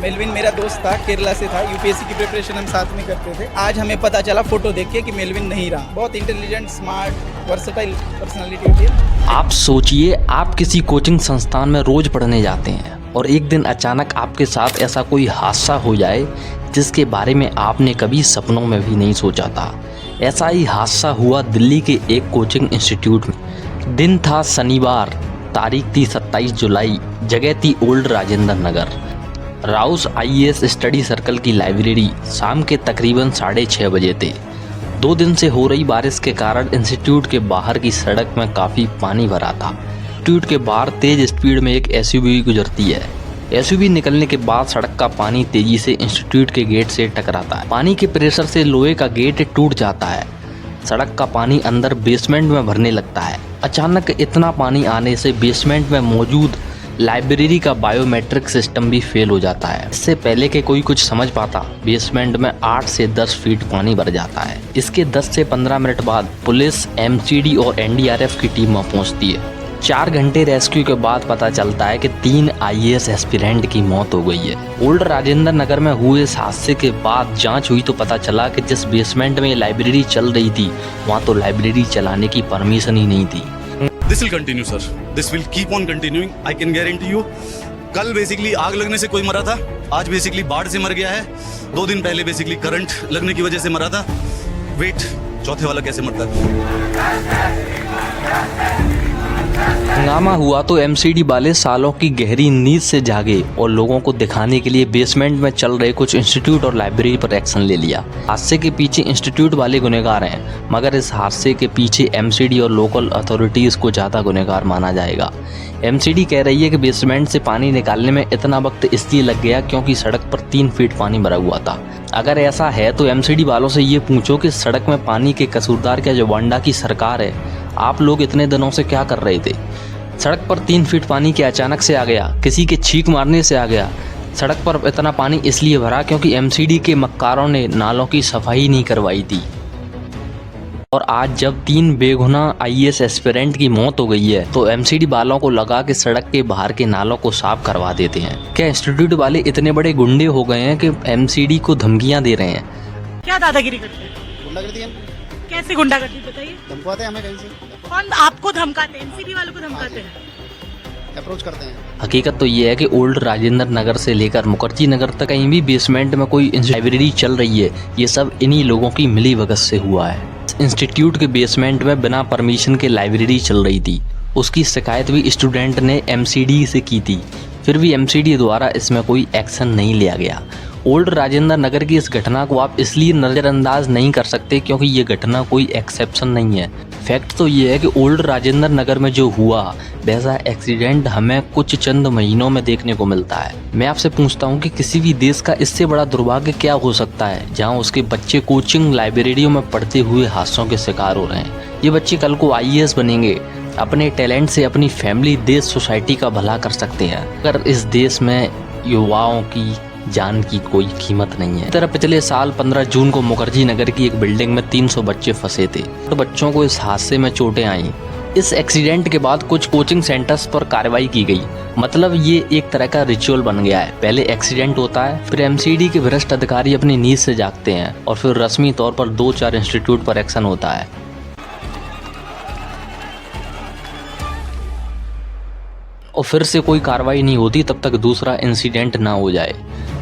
Melvin मेरा दोस्त था, केरला से था, यूपीएससी की प्रिपरेशन हम साथ में करते थे। आज हमें पता चला फोटो देख के कि मेलविन नहीं रहा। बहुत इंटेलिजेंट, स्मार्ट, वर्सेटाइल पर्सनालिटी होती है। आप सोचिए, आप किसी कोचिंग संस्थान में रोज पढ़ने जाते हैं और एक दिन अचानक आपके साथ ऐसा कोई हादसा हो जाए जिसके बारे में आपने कभी सपनों में भी नहीं सोचा था। ऐसा ही हादसा हुआ दिल्ली के एक कोचिंग इंस्टीट्यूट में। दिन था शनिवार, तारीख थी 27 जुलाई, जगह थी old Rajendra Nagar. Rouse IAS study circle की लाइब्रेरी शाम के तकरीबन 6:30 बजे थे। 2 दिन से हो रही बारिश के कारण इंस्टीट्यूट के बाहर की सड़क में काफ़ी पानी भरा था। इंस्टीट्यूट के बाहर तेज स्पीड में एक एसयूवी गुजरती है। एसयूवी निकलने के बाद सड़क का पानी तेजी से इंस्टीट्यूट के गेट से टकराता है। पानी के प्रेशर से लोहे का गेट टूट जाता है। सड़क का पानी अंदर बेसमेंट में भरने लगता है। अचानक इतना पानी आने से बेसमेंट में मौजूद लाइब्रेरी का बायोमेट्रिक सिस्टम भी फेल हो जाता है। इससे पहले कि कोई कुछ समझ पाता, बेसमेंट में 8 से 10 फीट पानी भर जाता है। इसके 10 से 15 मिनट बाद पुलिस, एमसीडी और एनडीआरएफ की टीम वहाँ पहुँचती है। 4 घंटे रेस्क्यू के बाद पता चलता है कि 3 आईएएस एस्पिरेंट की मौत हो गई है। ओल्ड राजेंद्र नगर में हुए इस हादसे के बाद जांच हुई तो पता चला कि जिस बेसमेंट में लाइब्रेरी चल रही थी वहाँ तो लाइब्रेरी चलाने की परमिशन ही नहीं थी। This will continue, sir. This will keep on continuing. I can guarantee you. कल बेसिकली आग लगने से कोई मरा था, आज बेसिकली बाढ़ से मर गया है। 2 दिन पहले बेसिकली करंट लगने की वजह से मरा था। वेट, चौथे वाला कैसे मरता है? हंगामा हुआ तो एमसीडी वाले सालों की गहरी नींद से जागे और लोगों को दिखाने के लिए बेसमेंट में चल रहे कुछ इंस्टीट्यूट और लाइब्रेरी पर एक्शन ले लिया। हादसे के पीछे इंस्टीट्यूट वाले गुनहगार हैं, मगर इस हादसे के पीछे एमसीडी और लोकल अथॉरिटीज़ को ज़्यादा गुनहगार माना जाएगा। एमसीडी कह रही है कि बेसमेंट से पानी निकालने में इतना वक्त इसलिए लग गया क्योंकि सड़क पर 3 फीट पानी भरा हुआ था। अगर ऐसा है तो एमसीडी वालों से ये पूछो कि सड़क में पानी के कसूरदार क्या जो वांडा की सरकार है, आप लोग इतने दिनों से क्या कर रहे थे? सड़क पर 3 फीट पानी के अचानक से आ गया, किसी के छींक मारने से आ गया। सड़क पर इतना पानी इसलिए भरा क्योंकि एमसीडी के मक्कारों ने नालों की सफाई नहीं करवाई थी। और आज जब 3 बेगुनाह आईएएस एस्पिरेंट की मौत हो गई है तो एमसीडी वालों को लगा कि सड़क के बाहर के नालों को साफ करवा देते हैं। क्या इंस्टीट्यूट वाले इतने बड़े गुंडे हो गए हैं कि एमसीडी को धमकियां दे रहे हैं? क्या दादागिरी करते हैं? गुंडागर्दी है। कैसे गुंडागर्दी बताइए? धमकाते हैं हमें कहीं से, कौन आपको धमकाते हैं? एमसीडी वालों को धमकाते हैं? अप्रोच करते हैं। हकीकत तो ये है कि ओल्ड राजेंद्र नगर से लेकर मुखर्जी नगर तक कहीं भी बेसमेंट में कोई लाइब्रेरी चल रही है, ये सब इन्हीं लोगों की मिलीभगत से हुआ है। इंस्टीट्यूट के बेसमेंट में बिना परमिशन के लाइब्रेरी चल रही थी। उसकी शिकायत भी स्टूडेंट ने एमसीडी से की थी, फिर भी एमसीडी द्वारा इसमें कोई एक्शन नहीं लिया गया। ओल्ड राजेंद्र नगर की इस घटना को आप इसलिए नज़रअंदाज नहीं कर सकते क्योंकि ये घटना कोई एक्सेप्शन नहीं है। फैक्ट तो ये है कि ओल्ड राजेंद्र नगर में जो हुआ वैसा एक्सीडेंट हमें कुछ चंद महीनों में देखने को मिलता है। मैं आपसे पूछता हूँ कि किसी भी देश का इससे बड़ा दुर्भाग्य क्या हो सकता है जहाँ उसके बच्चे कोचिंग लाइब्रेरियों में पढ़ते हुए हादसों के शिकार हो रहे हैं। ये बच्चे कल को आईएएस बनेंगे, अपने टैलेंट से अपनी फैमिली, देश, सोसाइटी का भला कर सकते हैं। अगर इस देश में युवाओं की जान की कोई कीमत नहीं है। तरह पिछले साल 15 जून को मुखर्जी नगर की एक बिल्डिंग में 300 बच्चे फंसे थे तो बच्चों को इस हादसे में चोटें आईं। इस एक्सीडेंट के बाद कुछ कोचिंग सेंटर्स पर कार्रवाई की गई। मतलब ये एक तरह का रिचुअल बन गया है। पहले एक्सीडेंट होता है, फिर एमसीडी के भ्रष्ट अधिकारी अपनी नींद से जागते हैं और फिर रस्मी तौर पर 2-4 इंस्टीट्यूट पर एक्शन होता है और फिर से कोई कार्रवाई नहीं होती तब तक दूसरा इंसिडेंट ना हो जाए।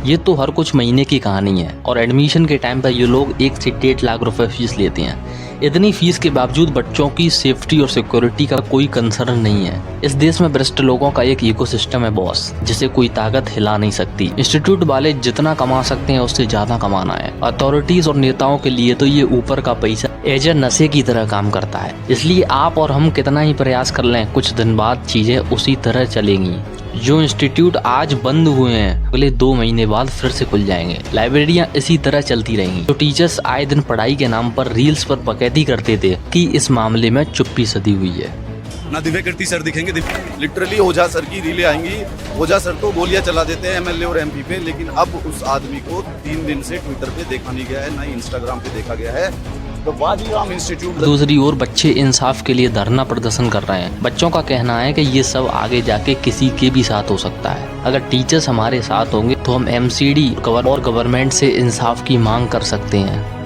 ये तो हर कुछ महीने की कहानी है और एडमिशन के टाइम पर ये लोग 1 से 1.5 लाख रुपए फीस लेते हैं। इतनी फीस के बावजूद बच्चों की सेफ्टी और सिक्योरिटी का कोई कंसर्न नहीं है। इस देश में भ्रष्ट लोगों का एक इकोसिस्टम है बॉस, जिसे कोई ताकत हिला नहीं सकती। इंस्टीट्यूट वाले जितना कमा सकते हैं उससे ज्यादा कमाना है। अथॉरिटीज और नेताओं के लिए तो ये ऊपर का पैसा एज ए नशे की तरह काम करता है। इसलिए आप और हम कितना ही प्रयास कर लें, कुछ दिन बाद चीजें उसी तरह चलेंगी। जो इंस्टीट्यूट आज बंद हुए हैं अगले 2 महीने बाद फिर से खुल जाएंगे। लाइब्रेरियां इसी तरह चलती रहेंगी। जो टीचर्स आए दिन पढ़ाई के नाम पर रील्स पर बकैती करते थे कि इस मामले में चुप्पी सधी हुई है। ना दिव्या कीर्ति सर दिखेंगे। लिटरली ओझा सर की रीलें आएंगी। ओझा सर तो गोलियां चला देते हैं एमएलए और एमपी पे, लेकिन अब उस आदमी को 3 दिन से ट्विटर पे देखा नहीं गया है, ना ही इंस्टाग्राम पे देखा गया है। the Wadiram Institute. दूसरी ओर बच्चे इंसाफ के लिए धरना प्रदर्शन कर रहे हैं। बच्चों का कहना है कि ये सब आगे जाके किसी के भी साथ हो सकता है। अगर टीचर्स हमारे साथ होंगे तो हम MCD और गवर्नमेंट से इंसाफ की मांग कर सकते हैं।